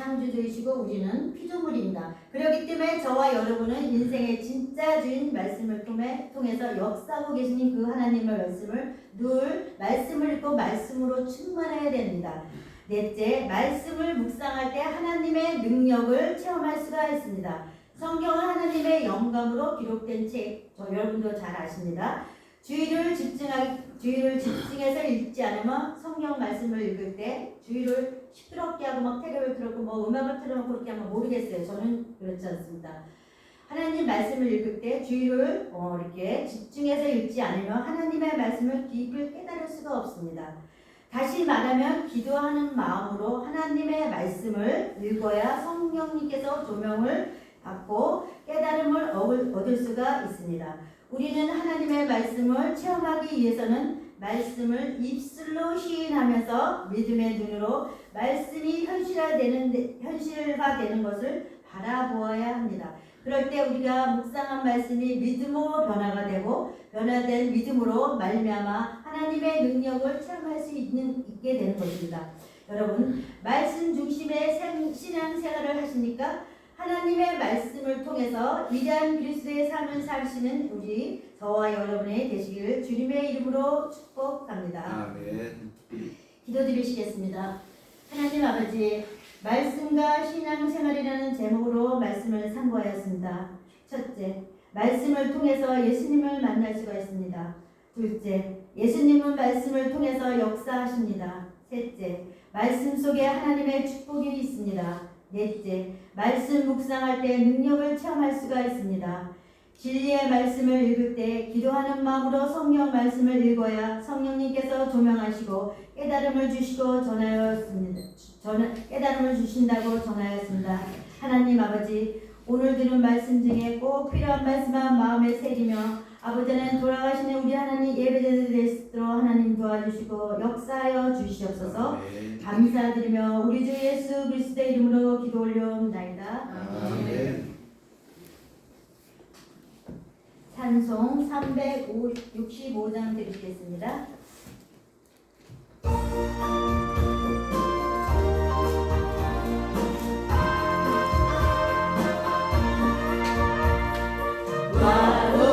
창조주이시고 우리는 피조물입니다. 그렇기 때문에 저와 여러분은 인생의 진짜 주인 말씀을 통해서 역사하고 계시는 그 하나님의 말씀을 늘 말씀을 읽고 말씀으로 충만해야 됩니다. 넷째, 말씀을 묵상할 때 하나님의 능력을 체험할 수가 있습니다. 성경은 하나님의 영감으로 기록된 책, 여러분도 잘 아십니다. 주의를 집중해서 읽지 않으면 성경 말씀을 읽을 때 주의를 시끄럽게 하고 막 테레비를 틀었고 뭐 음악을 틀어놓고 그렇게 하면 모르겠어요. 저는 그렇지 않습니다. 하나님 말씀을 읽을 때 주의를 이렇게 집중해서 읽지 않으면 하나님의 말씀을 깊이 깨달을 수가 없습니다. 다시 말하면 기도하는 마음으로 하나님의 말씀을 읽어야 성령님께서 조명을 받고 깨달음을 얻을 수가 있습니다. 우리는 하나님의 말씀을 체험하기 위해서는 말씀을 입술로 시인하면서 믿음의 눈으로 말씀이 현실화되는 것을 바라보아야 합니다. 그럴 때 우리가 묵상한 말씀이 믿음으로 변화가 되고 변화된 믿음으로 말미암아 하나님의 능력을 체험할 수 있게 되는 것입니다. 여러분, 말씀 중심의 신앙생활을 하십니까? 하나님의 말씀을 통해서 위대한 그리스도의 삶을 사시는 우리 저와 여러분의 되시기를 주님의 이름으로 축복합니다. 아멘. 기도드리시겠습니다. 하나님 아버지, 말씀과 신앙생활이라는 제목으로 말씀을 상고하였습니다. 첫째, 말씀을 통해서 예수님을 만날 수가 있습니다. 둘째, 예수님은 말씀을 통해서 역사하십니다. 셋째, 말씀 속에 하나님의 축복이 있습니다. 넷째, 말씀 묵상할 때 능력을 체험할 수가 있습니다. 진리의 말씀을 읽을 때 기도하는 마음으로 성경 말씀을 읽어야 성령님께서 조명하시고 깨달음을 주시고 깨달음을 주신다고 전하였습니다. 하나님 아버지, 오늘 들은 말씀 중에 꼭 필요한 말씀만 마음에 새기며 아버지는 돌아가시는 우리 하나님 예배자들 될 수 있도록 하나님 도와주시고 역사하여 주시옵소서. 감사드리며 우리 주 예수 그리스도의 이름으로 기도 올려옵나이다. 아멘. 찬송 365장 드리겠습니다.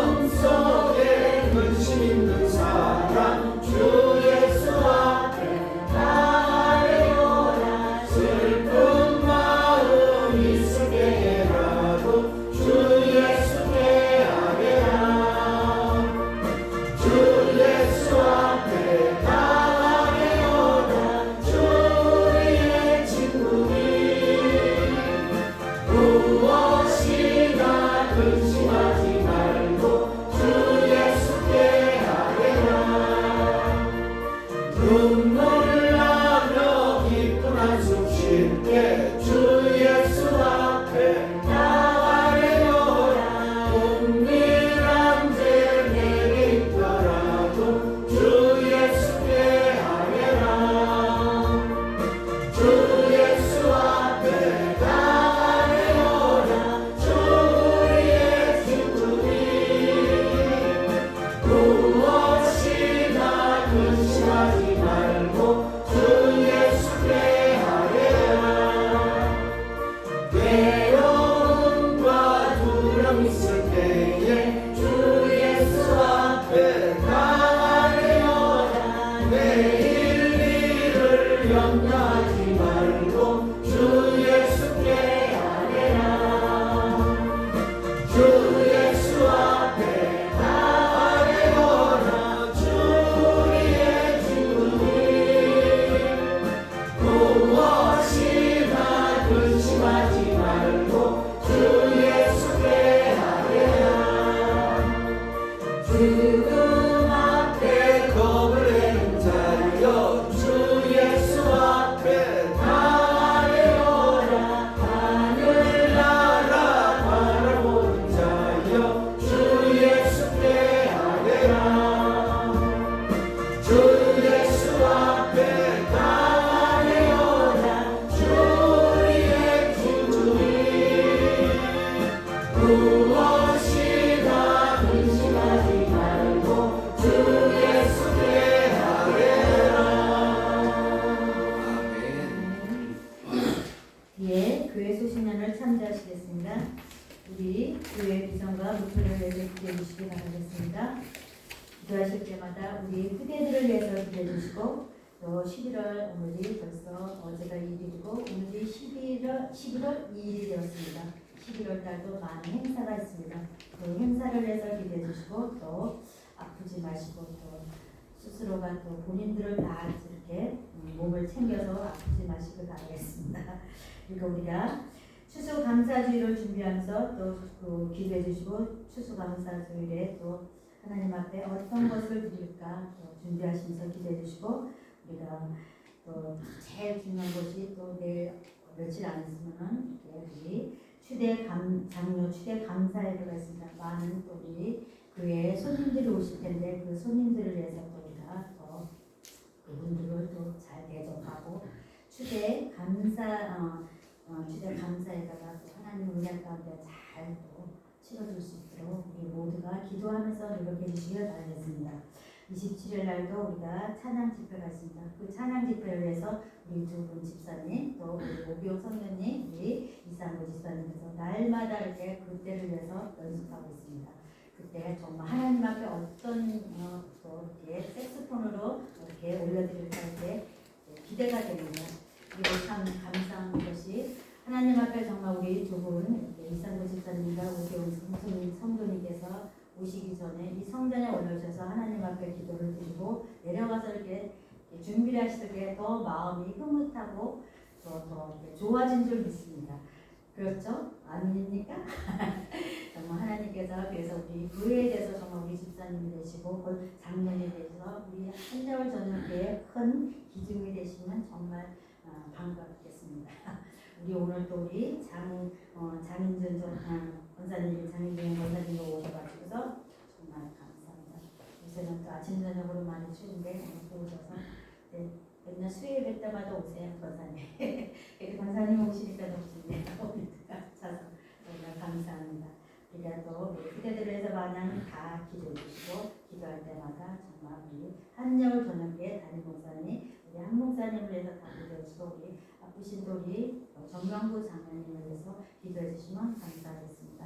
마음속에 근심 있는 사람 주 예수 앞에 나아가리오라. 슬픈 마음 있을 때라도 주 예수께 아뢰라. 주 예수 앞에 나아가리오라. 주의 친구니 무엇이나 근심하지 눈물 나며 기쁜 한숨 쉴 때 주 예수 앞에 나아가려라. 은밀한 죄 내게 있더라도 주 예수께 아뢰라. 주 예수 앞에 나아가려라. 주의 친구니 무엇이나 근심하지 말고 주 예수께 아뢰라. 괴로움과 두려움 있을 때에 주 예수 앞에 나아가려라. 내일 일을 염려하지 말고 주 예수께 아뢰라. 주 예수 앞에 나아가려라. 주의 친구니 무엇이나 근심하지 말고 주 예수께 아뢰라. 죽음 앞에 겁을 내는 자여 주 예수 앞에 나아가려라. 하늘나라 바라보는 자여 주 예수께 아뢰라. 주 예수 앞에 나아가려라. 주의 친구니 무엇이나 근심하지 말고 주 예수께 아뢰라. 아멘. 뒤에 우리 교회 비전과 목표를 위해서 기도해 주시기 바라겠습니다. 기도하실 때마다 우리 후대들을 위해서 기도해 주시고 또 11월 오늘이 벌써 어제가 2일이고 오늘이 11월 2일이 되었습니다. 11월 달도 많은 행사가 있습니다. 그 행사를 위해서 기도해 주시고 또 아프지 마시고 또 스스로가 또 본인들을 다 이렇게 몸을 챙겨서 아프지 마시길 바라겠습니다. 그리고 우리가 추수감사주일을 준비하면서 또 기도해 주시고 추수감사주일에 또 하나님 앞에 어떤 것을 드릴까 또 준비하시면서 기도해 주시고 우리가 또 제일 중요한 것이 또 내일 며칠 안 있으면은 우리 장로 추대 감사회가 있습니다. 많은 또 우리 교회에 손님들이 오실 텐데 그 손님들을 위해서 또 우리가 또 그분들을 또 잘 대접하고 추대 감사회가 또 하나님 은혜 가운데 잘 또 치러줄 수 있도록 우리 모두가 기도하면서 노력해 주시길 바라겠습니다. 27일 날도 우리가 찬양 집회가 있습니다. 그 찬양 집회를 위해서 우리 두 분 집사님 또 우리 오비오 선녀님 우리 이상구 집사님께서 날마다 이렇게 그때를 위해서 연습하고 있습니다. 그때 정말 하나님 앞에 어떤 또 이렇게 색소폰으로 이렇게 올려드릴까 이렇게 기대가 됩니다. 그리고 참 감사한 것이 하나님 앞에 정말 우리 두 분 이상구 집사님과 오비오 성도님께서 오시기 전에 이 성전에 올라오셔서 하나님 앞에 기도를 드리고 내려가서 이렇게 준비를 하실 때 더 마음이 흐뭇하고 더 좋아진 줄 믿습니다. 그렇죠? 아닙니까? 정말 하나님께서 그래서 우리 교회에 대해서 정말 우리 집사님이 되시고 장년이 되셔서 우리 한겨울 저녁에 큰 기둥이 되시면 정말 반갑겠습니다. 우리 오늘 또 우리 장인준 권사님, 장인준 권사님이 오셔가지고서 정말 감사합니다. 요새는 또 아침 저녁으로 많이 추운데 오늘 또 오셔서 맨날 수요일 뵐 때마다 오세요 권사님. 권사님 오시니까 너무 좋네요. 우리가 차서 정말 감사합니다. 우리가 또 그대들을 위해서 마냥 다 기도해 주시고 기도할 때마다 정말 우리 한여울 저녁에 담임 목사님, 우리 한 목사님을 위해서 다 기도해 주시고 우리 아프신 우리 정명구 장로님을 위해서 기도해 주시면 감사하겠습니다.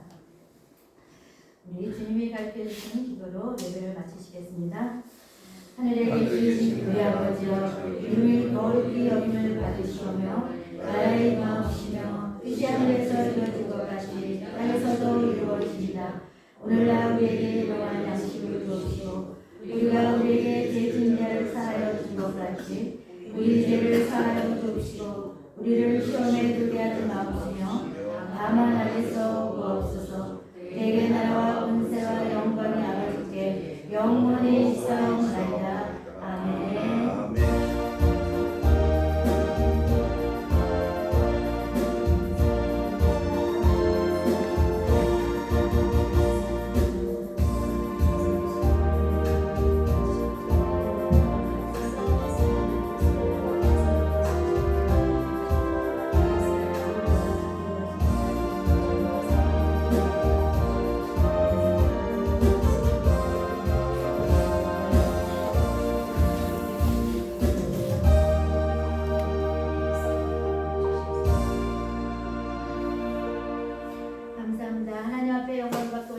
우리 주님이 가르쳐 주시는 기도로 예배를 마치시겠습니다. 하늘에 계신 우리 아버지여 이름이 거룩히 여김을 받으시오며 나라의 임하옵시며 뜻이 하늘에서 이루어진 것 같이 땅에서도 이루어집니다. 오늘날 우리에게 일용할 양식을 주옵시고 우리가 우리에게 죄 진 자를 사하여 준 것 같이 우리 죄를 사하여 주옵시고 우리를 시험에 들게 하지 마옵시며 다만 악에서 구하옵소서. 내게 나라와 권세와 영광이 아버지께 영원히 있사옵나이다. 아멘. 감사합니다. 하나님 앞에 영광 받고